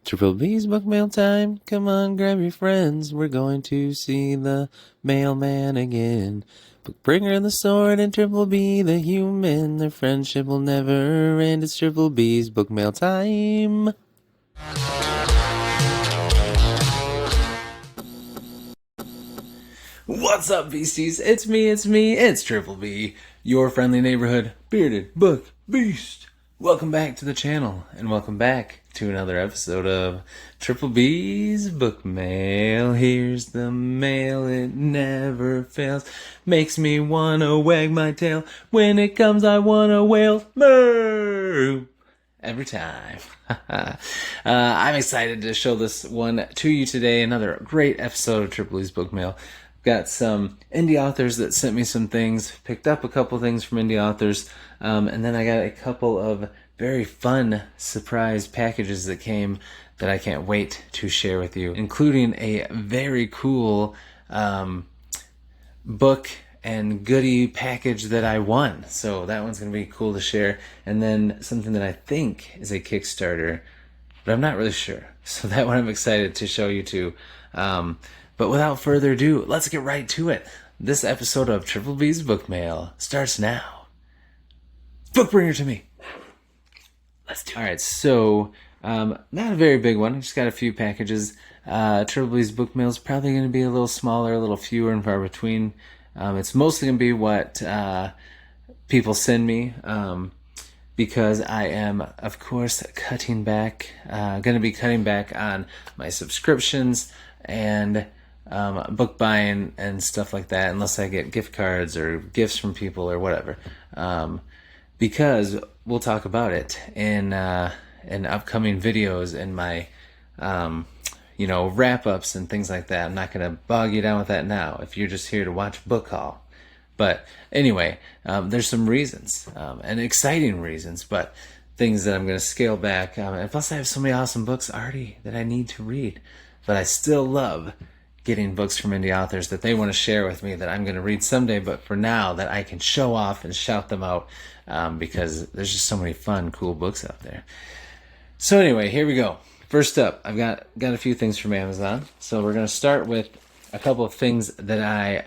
Triple B's Bookmail time. Come on, grab your friends. We're going to see the mailman again. Bookbringer the sword and Triple B the human. Their friendship will never end. It's Triple B's Bookmail time. What's up, beasties? It's me, it's Triple B, your friendly neighborhood bearded book beast. Welcome back to the channel, and welcome back to another episode of Triple B's Bookmail. Here's the mail, it never fails. Makes me wanna wag my tail. When it comes, I wanna wail. Moo! Every time. I'm excited to show this one to you today. Another great episode of Triple B's Bookmail. Got some indie authors that sent me some things, picked up a couple things from indie authors, and then I got a couple of very fun surprise packages that came that I can't wait to share with you, including a very cool book and goodie package that I won. So that one's going to be cool to share. And then something that I think is a Kickstarter, but I'm not really sure. So that one I'm excited to show you too. But without further ado, let's get right to it. This episode of Triple B's Bookmail starts now. Bookbringer to me. Let's do it. Alright, so not a very big one. I just got a few packages. Triple B's Bookmail is probably going to be a little smaller, a little fewer and far between. It's mostly going to be what people send me. Because I am, of course, going to be cutting back on my subscriptions and book buying and stuff like that, unless I get gift cards or gifts from people or whatever. Because we'll talk about it in upcoming videos and my, wrap-ups and things like that. I'm not going to bog you down with that now if you're just here to watch book haul. But anyway, there's some reasons, and exciting reasons, but things that I'm going to scale back. And plus, I have so many awesome books already that I need to read. But I still love getting books from indie authors that they want to share with me that I'm going to read someday, but for now that I can show off and shout them out, because there's just so many fun, cool books out there. So anyway, here we go. First up, I've got a few things from Amazon. So we're going to start with a couple of things that I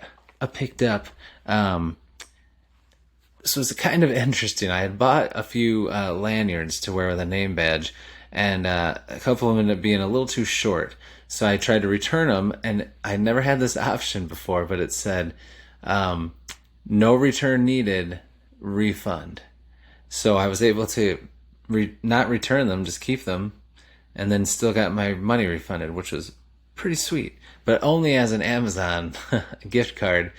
picked up. So it's kind of interesting. I had bought a few lanyards to wear with a name badge, and a couple of them ended up being a little too short. So I tried to return them, and I never had this option before, but it said, no return needed, refund. So I was able to not return them, just keep them, and then still got my money refunded, which was pretty sweet. But only as an Amazon gift card,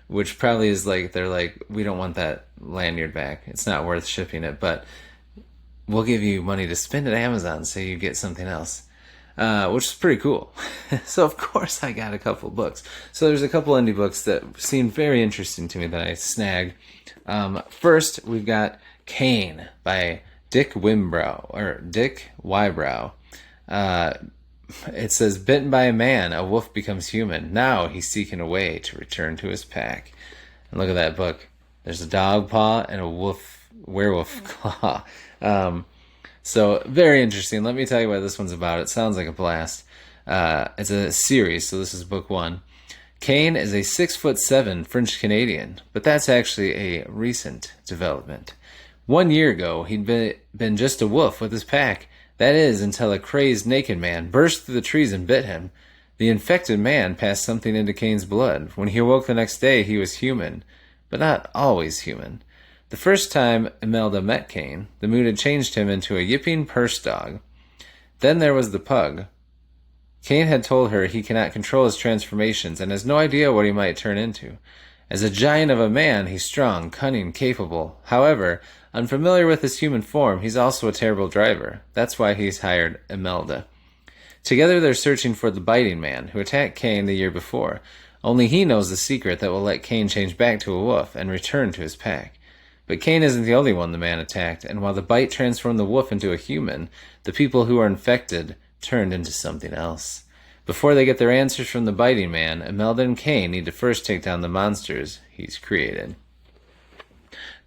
which probably is like, they're like, we don't want that lanyard back. It's not worth shipping it, but we'll give you money to spend at Amazon so you get something else, which is pretty cool. So of course I got a couple books. So there's a couple indie books that seemed very interesting to me that I snagged. First, we've got Cane by Dick Wybrow. It says, bitten by a man, a wolf becomes human. Now he's seeking a way to return to his pack. And look at that book. There's a dog paw and a werewolf claw. So very interesting. Let me tell you what this one's about. It sounds like a blast. It's a series, so this is book one. Kane is a 6'7" French Canadian, but that's actually a recent development. 1 year ago, he'd been just a wolf with his pack. That is, until a crazed naked man burst through the trees and bit him. The infected man passed something into Kane's blood. When he awoke the next day, he was human, but not always human. The first time Imelda met Kane, the mood had changed him into a yipping purse dog. Then there was the pug. Kane had told her he cannot control his transformations and has no idea what he might turn into. As a giant of a man, he's strong, cunning, capable. However, unfamiliar with his human form, he's also a terrible driver. That's why he's hired Imelda. Together they're searching for the biting man who attacked Kane the year before. Only he knows the secret that will let Kane change back to a wolf and return to his pack. But Kane isn't the only one the man attacked, and while the bite transformed the wolf into a human, the people who are infected turned into something else. Before they get their answers from the biting man, Imelda and Kane need to first take down the monsters he's created.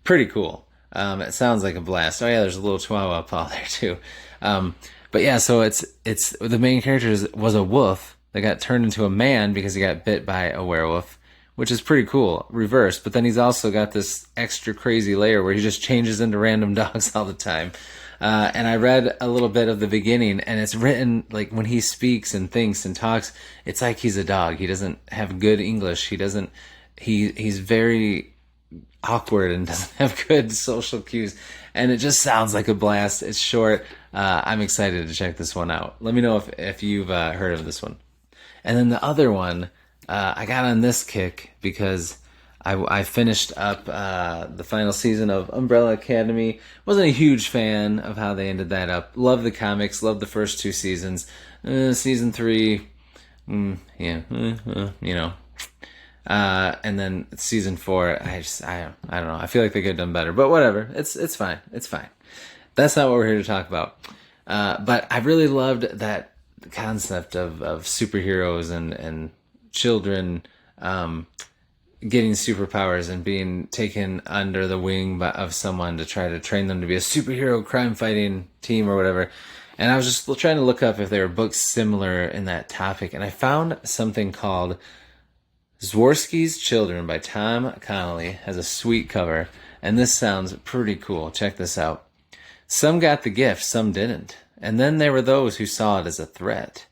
Pretty cool. It sounds like a blast. Oh yeah, there's a little chihuahua paw there too. But But yeah, so it's the main character was a wolf that got turned into a man because he got bit by a werewolf, which is pretty cool, reverse. But then he's also got this extra crazy layer where he just changes into random dogs all the time. And I read a little bit of the beginning, and it's written like when he speaks and thinks and talks, it's like he's a dog. He doesn't have good English. He's very awkward and doesn't have good social cues, and it just sounds like a blast. It's short. I'm excited to check this one out. Let me know if you've heard of this one. And then the other one, I got on this kick because I finished up the final season of Umbrella Academy. Wasn't a huge fan of how they ended that up. Loved the comics, loved the first 2 seasons. Season 3, you know. And then season 4, I don't know. I feel like they could have done better, but whatever. It's fine. It's fine. That's not what we're here to talk about. But I really loved that concept of superheroes and children, getting superpowers and being taken under the wing of someone to try to train them to be a superhero crime fighting team or whatever. And I was just trying to look up if there were books similar in that topic. And I found something called Zworsky's Children by Tom Connolly. Has a sweet cover, and this sounds pretty cool. Check this out. Some got the gift, some didn't. And then there were those who saw it as a threat.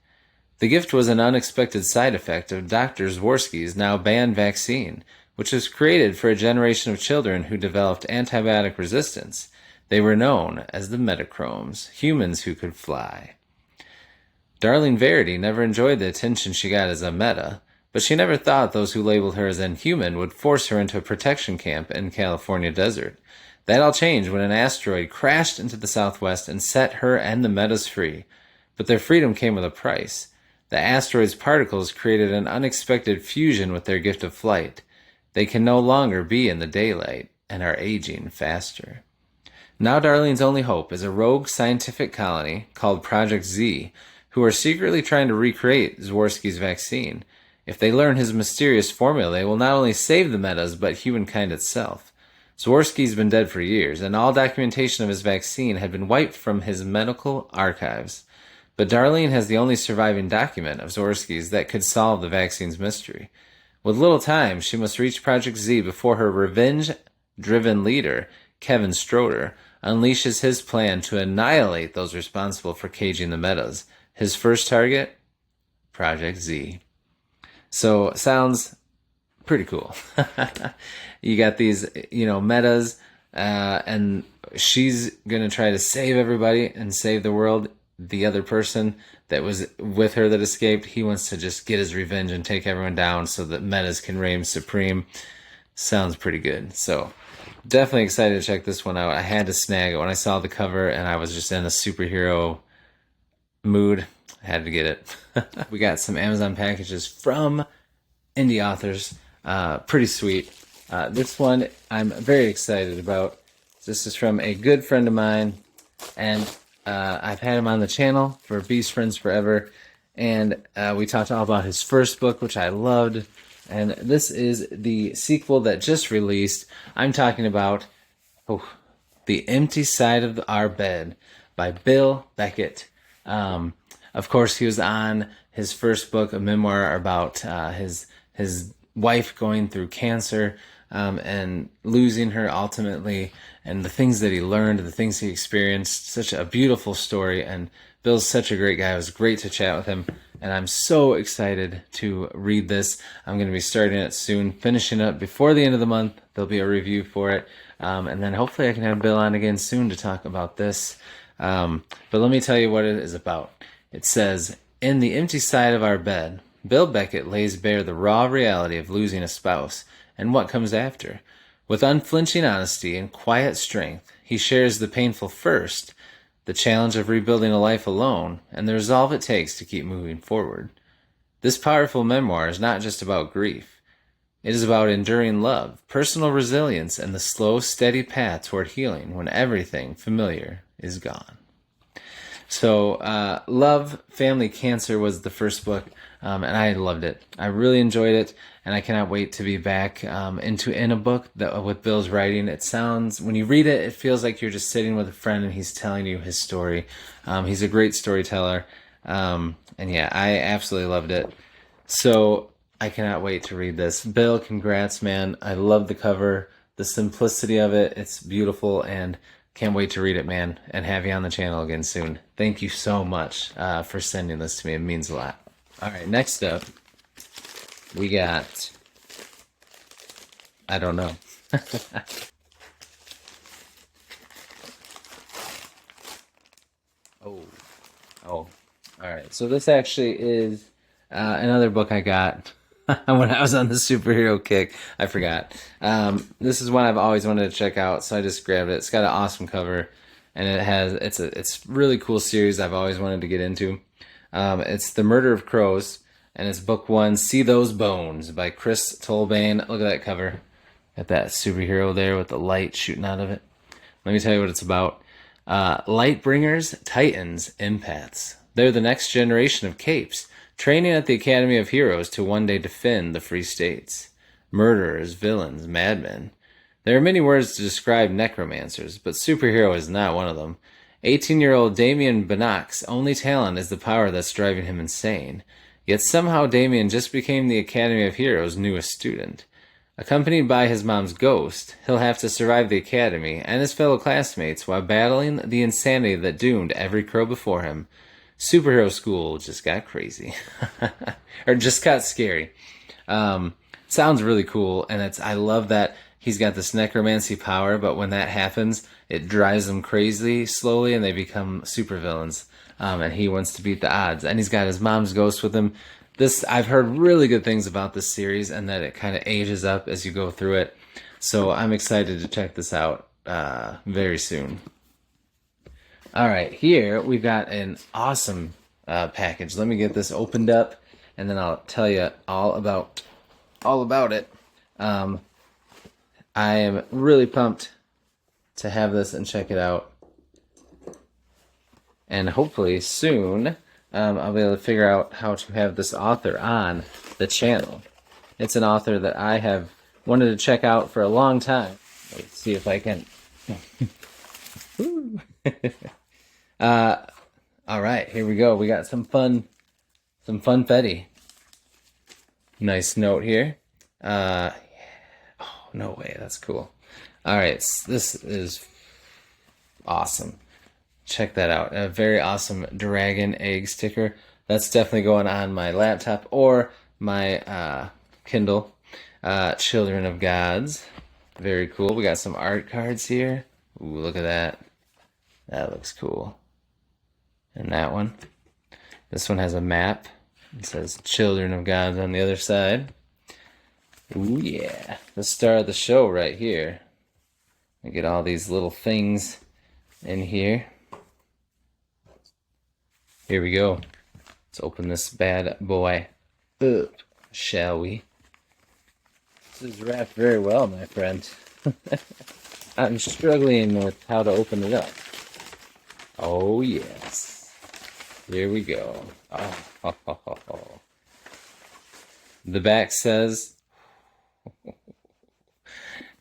The gift was an unexpected side effect of Dr. Zworsky's now banned vaccine, which was created for a generation of children who developed antibiotic resistance. They were known as the Metachromes, humans who could fly. Darling Verity never enjoyed the attention she got as a meta, but she never thought those who labeled her as inhuman would force her into a protection camp in California desert. That all changed when an asteroid crashed into the southwest and set her and the metas free. But their freedom came with a price. The asteroid's particles created an unexpected fusion with their gift of flight. They can no longer be in the daylight and are aging faster. Now Darlene's only hope is a rogue scientific colony called Project Z, who are secretly trying to recreate Zworsky's vaccine. If they learn his mysterious formula, they will not only save the metas, but humankind itself. Zworsky's been dead for years, and all documentation of his vaccine had been wiped from his medical archives. But Darlene has the only surviving document of Zworsky's that could solve the vaccine's mystery. With little time, she must reach Project Z before her revenge-driven leader, Kevin Stroder, unleashes his plan to annihilate those responsible for caging the metas. His first target? Project Z. So, sounds pretty cool. You got these, metas, and she's going to try to save everybody and save the world. The other person that was with her that escaped, he wants to just get his revenge and take everyone down so that metas can reign supreme. Sounds pretty good. So, definitely excited to check this one out. I had to snag it when I saw the cover and I was just in a superhero mood. I had to get it. We got some Amazon packages from indie authors. Pretty sweet. This one I'm very excited about. This is from a good friend of mine, and I've had him on the channel for Beast Friends Forever, and we talked all about his first book, which I loved, and this is the sequel that just released. I'm talking about The Empty Side of Our Bed by Bill Beckett. Of course, he was on his first book, a memoir about his wife going through cancer and losing her ultimately, and the things that he learned, the things he experienced. Such a beautiful story, and Bill's such a great guy. It was great to chat with him, and I'm so excited to read this. I'm going to be starting it soon, finishing up before the end of the month. There'll be a review for it, and then hopefully I can have Bill on again soon to talk about this. But let me tell you what it is about. It says, in The Empty Side of Our Bed, Bill Beckett lays bare the raw reality of losing a spouse and what comes after. With unflinching honesty and quiet strength, he shares the painful first, the challenge of rebuilding a life alone, and the resolve it takes to keep moving forward. This powerful memoir is not just about grief. It is about enduring love, personal resilience, and the slow, steady path toward healing when everything familiar is gone. So, Love, Family, Cancer was the first book, and I loved it. I really enjoyed it, and I cannot wait to be back in a book that with Bill's writing. It sounds, when you read it, it feels like you're just sitting with a friend and he's telling you his story. He's a great storyteller, and yeah, I absolutely loved it. So I cannot wait to read this. Bill, congrats, man. I love the cover, the simplicity of it. It's beautiful, and can't wait to read it, man, and have you on the channel again soon. Thank you so much for sending this to me. It means a lot. All right, next up, we got, I don't know. Oh, all right. So this actually is another book I got when I was on the superhero kick. I forgot. This is one I've always wanted to check out, so I just grabbed it. It's got an awesome cover, and it's really cool series I've always wanted to get into. It's The Murder of Crows, and it's book one, See Those Bones by Chris Tolbane. Look at that cover. Got that superhero there with the light shooting out of it. Let me tell you what it's about. Lightbringers, Titans, Empaths. They're the next generation of capes, training at the Academy of Heroes to one day defend the Free States. Murderers, villains, madmen. There are many words to describe necromancers, but superhero is not one of them. 18-year-old Damien Bannock's only talent is the power that's driving him insane. Yet somehow Damien just became the Academy of Heroes' newest student. Accompanied by his mom's ghost, he'll have to survive the academy and his fellow classmates while battling the insanity that doomed every crow before him. Superhero school just got crazy. Or just got scary. Sounds really cool, and I love that he's got this necromancy power, but when that happens, it drives them crazy slowly and they become supervillains. And he wants to beat the odds. And he's got his mom's ghost with him. I've heard really good things about this series, and that it kind of ages up as you go through it. So I'm excited to check this out very soon. All right, here we've got an awesome package. Let me get this opened up, and then I'll tell you all about it. I am really pumped to have this and check it out. And hopefully soon I'll be able to figure out how to have this author on the channel. It's an author that I have wanted to check out for a long time. Let's see if I can. All right, here we go. We got some funfetti. Nice note here. Oh, no way. That's cool. All right, this is awesome. Check that out. A very awesome dragon egg sticker. That's definitely going on my laptop or my Kindle. Children of Gods. Very cool. We got some art cards here. Ooh, look at that. That looks cool. And that one. This one has a map. It says Children of Gods on the other side. Ooh, yeah. The star of the show right here. We get all these little things in here. Here we go. Let's open this bad boy up, shall we? This is wrapped very well, my friend. I'm struggling with how to open it up. Oh, yes. Here we go. Oh. The back says,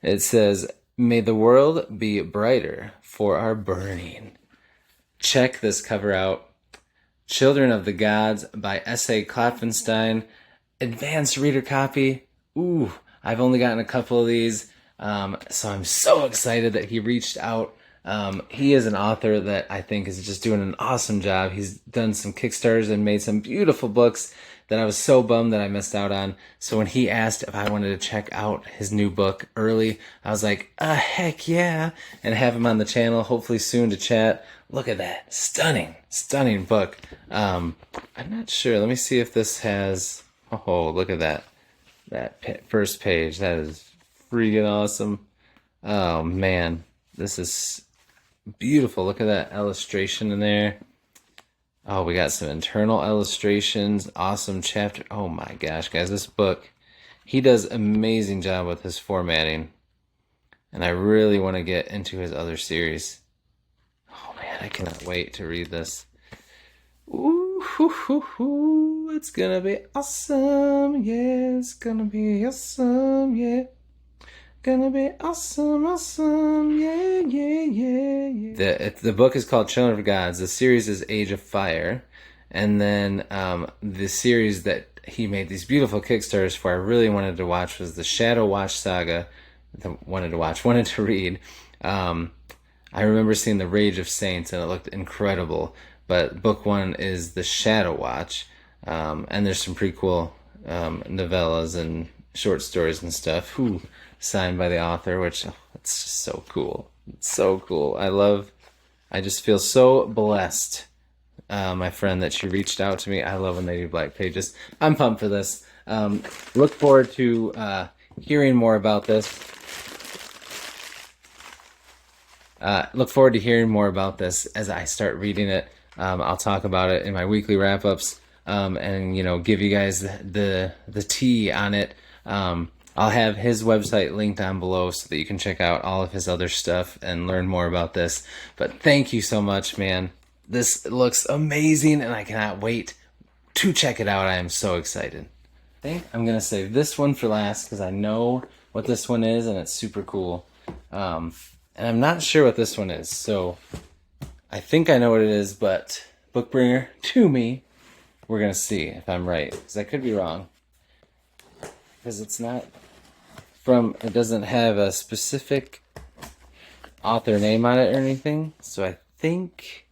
it says, "May the world be brighter for our burning." Check this cover out. Children of the Gods by S.A. Klopfenstein. Advanced reader copy. Ooh, I've only gotten a couple of these, so I'm so excited that he reached out. He is an author that I think is just doing an awesome job. He's done some Kickstarters and made some beautiful books that I was so bummed that I missed out on. So when he asked if I wanted to check out his new book early, I was like, heck yeah, and have him on the channel, hopefully soon to chat. Look at that. Stunning book. I'm not sure. Let me see if this has, oh, look at that. That first page. That is freaking awesome. Oh, man. This is beautiful. Look at that illustration in there. Oh, we got some internal illustrations. Awesome chapter. Oh my gosh, guys, this book, he does an amazing job with his formatting. And I really want to get into his other series. Oh man, I cannot wait to read this. Ooh, hoo, hoo, hoo. It's gonna be awesome, yeah. It's gonna be awesome, yeah. Gonna be awesome, awesome, yeah, yeah, yeah, yeah. The book is called Children of Gods. The series is Age of Fire, and then the series that he made these beautiful Kickstarters for, I really wanted to watch, was the Shadow Watch Saga. Wanted to read. I remember seeing The Rage of Saints, and it looked incredible. But book one is The Shadow Watch, and there's some pretty cool novellas and short stories and stuff. Signed by the author, which it's just so cool. It's so cool. I just feel so blessed, my friend, that she reached out to me. I love when they do Black Pages. I'm pumped for this. Look forward to hearing more about this. Look forward to hearing more about this as I start reading it. I'll talk about it in my weekly wrap-ups, and give you guys the tea on it. I'll have his website linked down below so that you can check out all of his other stuff and learn more about this. But thank you so much, man. This looks amazing, and I cannot wait to check it out. I am so excited. I think I'm going to save this one for last because I know what this one is, and it's super cool. And I'm not sure what this one is, so I think I know what it is, but Bookbringer, to me, we're going to see if I'm right, because I could be wrong. Because it's not it doesn't have a specific author name on it or anything, so I think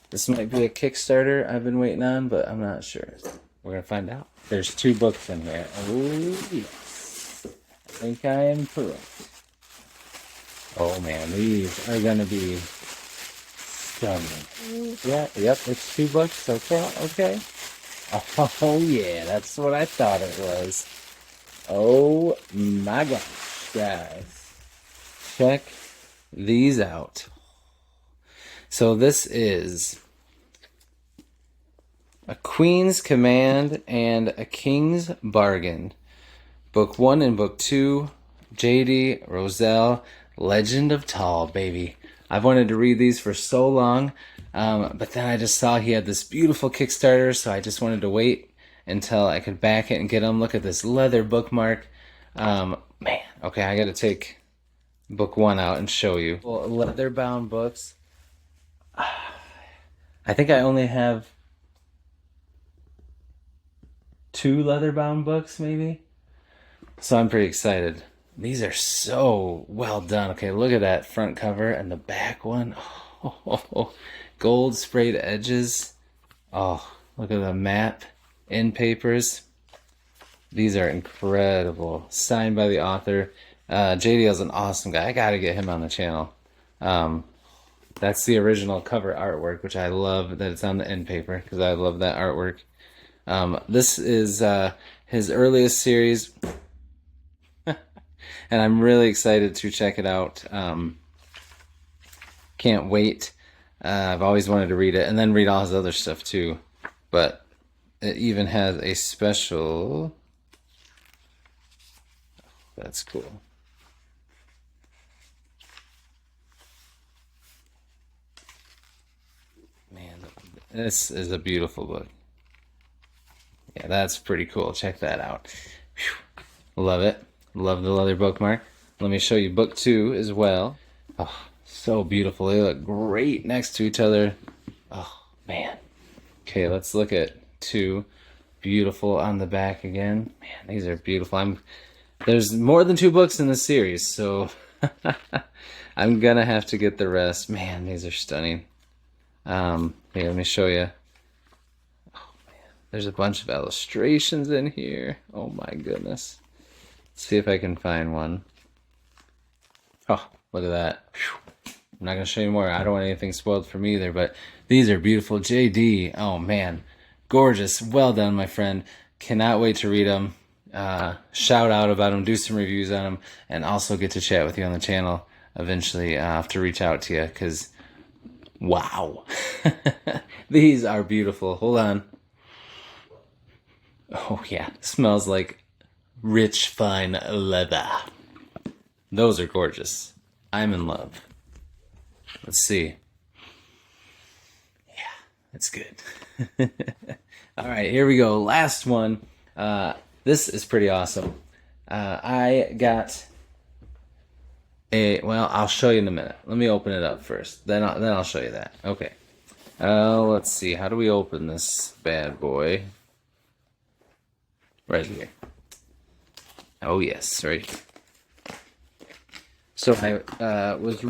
this might be a Kickstarter I've been waiting on, but I'm not sure. We're going to find out. There's 2 books in here. Oh, yes. I think I am correct. Oh, man, these are going to be stunning. Yeah, yep, it's 2 books. Okay. Oh, yeah, that's what I thought it was. Oh my gosh, guys. Check these out. So this is A Queen's Command and a King's Bargain. Book 1 and Book 2, J.D. Roselle, Legend of Tall, baby. I've wanted to read these for so long, but then I just saw he had this beautiful Kickstarter, so I just wanted to wait until I could back it and get them. Look at this leather bookmark. Man, okay, I gotta take book 1 out and show you. Well, leather bound books. I think I only have 2 leather bound books, maybe. So I'm pretty excited. These are so well done. Okay, look at that front cover and the back one. Oh, gold sprayed edges. Oh, look at the map. In papers. These are incredible. Signed by the author. JDL's an awesome guy. I gotta get him on the channel. That's the original cover artwork, which I love that it's on the end paper because I love that artwork. This is his earliest series, and I'm really excited to check it out. Can't wait. I've always wanted to read it and then read all his other stuff too. But it even has a special. That's cool. Man, this is a beautiful book. Yeah, that's pretty cool. Check that out. Whew. Love it. Love the leather bookmark. Let me show you book 2 as well. Oh, so beautiful. They look great next to each other. Oh, man. Okay, let's look at 2. Beautiful on the back again. Man, these are beautiful. There's more than 2 books in the series, so I'm gonna have to get the rest. Man, these are stunning. Here, let me show you. Oh man, there's a bunch of illustrations in here. Oh my goodness. Let's see if I can find one. Oh, look at that. Whew. I'm not gonna show you more. I don't want anything spoiled for me either, but these are beautiful. JD, oh man, gorgeous. Well done, my friend. Cannot wait to read them. Shout out about them, do some reviews on them, and also get to chat with you on the channel eventually. I have to reach out to you because wow. These are beautiful. Hold on. Oh yeah, smells like rich fine leather. Those are gorgeous. I'm in love. Let's see. Yeah, it's good. All right, here we go. Last one. This is pretty awesome. I got well, I'll show you in a minute. Let me open it up first. Then I'll show you that. Okay. Let's see. How do we open this bad boy? Right here. Oh yes, right here. So I was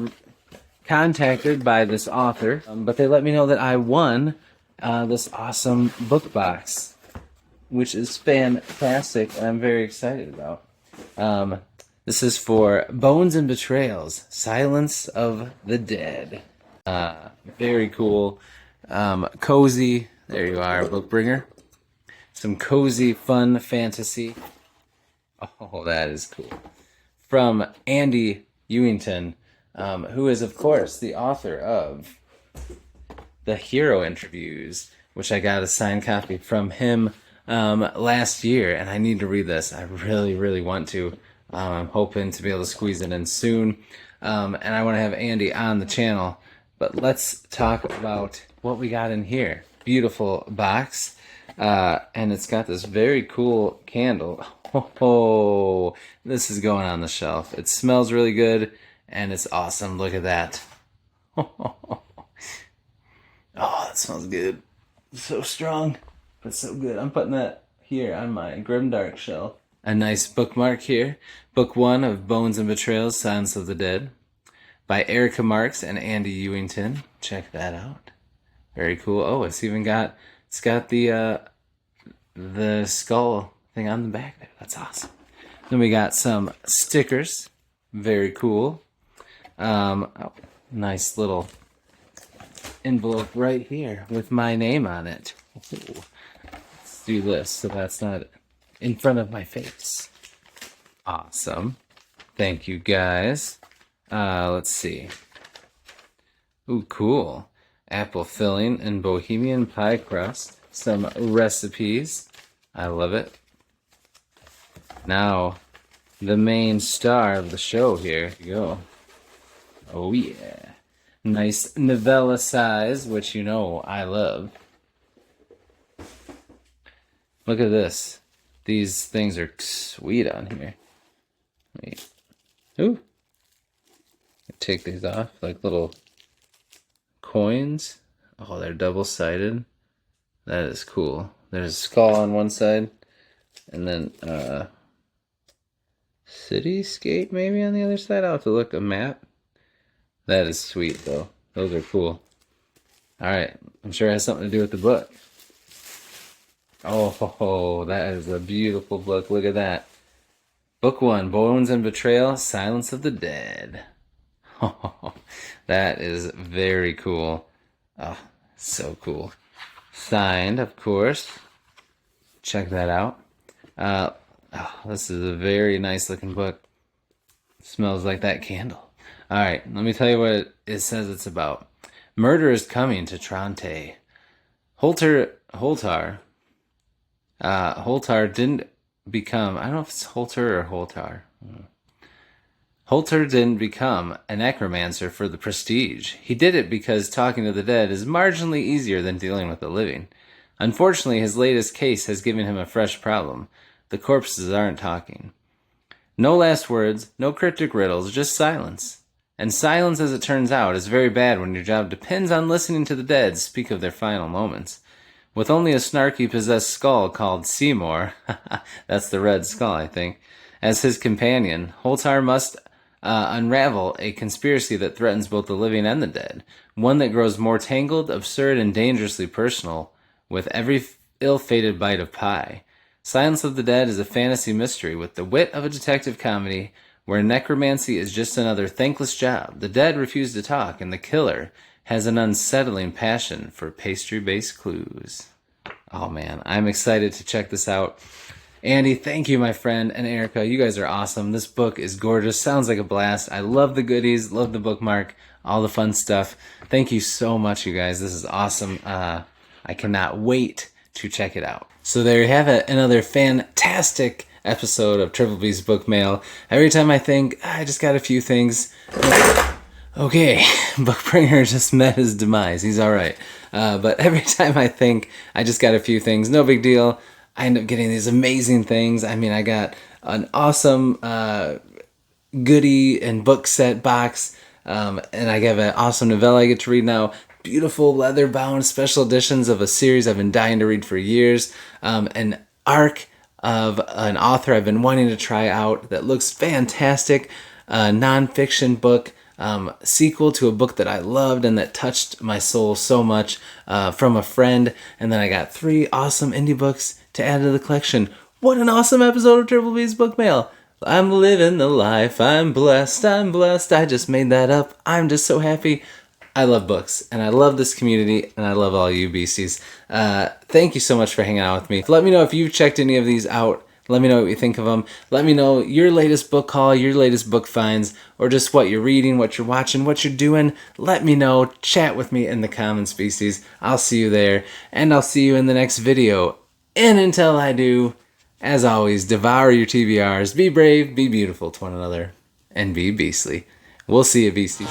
contacted by this author, but they let me know that I won this awesome book box, which is fantastic, and I'm very excited about. This is for Bones and Betrayals, Silence of the Dead. Very cool. Cozy, there you are, Bookbringer. Some cozy, fun fantasy. Oh, that is cool. From Andy Ewington, who is, of course, the author of the Hero Interviews, which I got a signed copy from him last year, and I need to read this. I really, really want to. I'm hoping to be able to squeeze it in soon, and I want to have Andy on the channel. But let's talk about what we got in here. Beautiful box, and it's got this very cool candle. Oh, this is going on the shelf. It smells really good, and it's awesome. Look at that. Oh, that smells good. So strong, but so good. I'm putting that here on my grimdark shelf. A nice bookmark here. Book 1 of Bones and Betrayals, Silence of the Dead, by Erica Marks and Andy Ewington. Check that out. Very cool. Oh, it's got the skull thing on the back there. That's awesome. Then we got some stickers. Very cool. Nice little envelope right here with my name on it. Ooh. Let's do this so that's not in front of my face. Awesome. Thank you, guys. Let's see. Ooh, cool. Apple filling and Bohemian pie crust. Some recipes. I love it. Now, the main star of the show here. Here you go. Oh, yeah. Nice novella size, which you know I love. Look at this. These things are sweet on here. Wait. Ooh. Take these off like little coins. Oh, they're double-sided. That is cool. There's a skull on one side, and then cityscape maybe on the other side. I'll have to look. A map. That is sweet, though. Those are cool. Alright, I'm sure it has something to do with the book. Oh, that is a beautiful book. Look at that. Book 1, Bones and Betrayal, Silence of the Dead. Oh, that is very cool. Oh, so cool. Signed, of course. Check that out. This is a very nice looking book. Smells like that candle. Alright, let me tell you what it says it's about. Murder is coming to Trante. Holtar didn't become, I don't know if it's Holter or Holtar. Holter didn't become a necromancer for the prestige. He did it because talking to the dead is marginally easier than dealing with the living. Unfortunately, his latest case has given him a fresh problem. The corpses aren't talking. No last words, no cryptic riddles, just silence. And silence, as it turns out, is very bad when your job depends on listening to the dead speak of their final moments. With only a snarky possessed skull called Seymour, that's the red skull, I think, as his companion, Holtar must unravel a conspiracy that threatens both the living and the dead, one that grows more tangled, absurd, and dangerously personal with every ill-fated bite of pie. Silence of the Dead is a fantasy mystery with the wit of a detective comedy where necromancy is just another thankless job. The dead refuse to talk, and the killer has an unsettling passion for pastry-based clues. Oh man, I'm excited to check this out. Andy, thank you, my friend, and Erica, you guys are awesome. This book is gorgeous, sounds like a blast. I love the goodies, love the bookmark, all the fun stuff. Thank you so much, you guys. This is awesome. I cannot wait to check it out. So there you have it, another fantastic episode of Triple B's Book Mail. Every time I think, I just got a few things, Okay, Bookbringer just met his demise. He's all right. But every time I think I just got a few things, no big deal, I end up getting these amazing things. I mean, I got an awesome goodie and book set box, and I have an awesome novella I get to read now. Beautiful leather-bound special editions of a series I've been dying to read for years. An arc of an author I've been wanting to try out that looks fantastic. A nonfiction book. Sequel to a book that I loved and that touched my soul so much from a friend. And then I got 3 awesome indie books to add to the collection. What an awesome episode of Triple B's Bookmail. I'm living the life. I'm blessed. I'm blessed. I just made that up. I'm just so happy. I love books, and I love this community, and I love all you beasties. Thank you so much for hanging out with me. Let me know if you've checked any of these out. Let me know what you think of them. Let me know your latest book haul, your latest book finds, or just what you're reading, what you're watching, what you're doing. Let me know. Chat with me in the common species. I'll see you there, and I'll see you in the next video. And until I do, as always, devour your TBRs. Be brave, be beautiful to one another, and be beastly. We'll see you, beasties.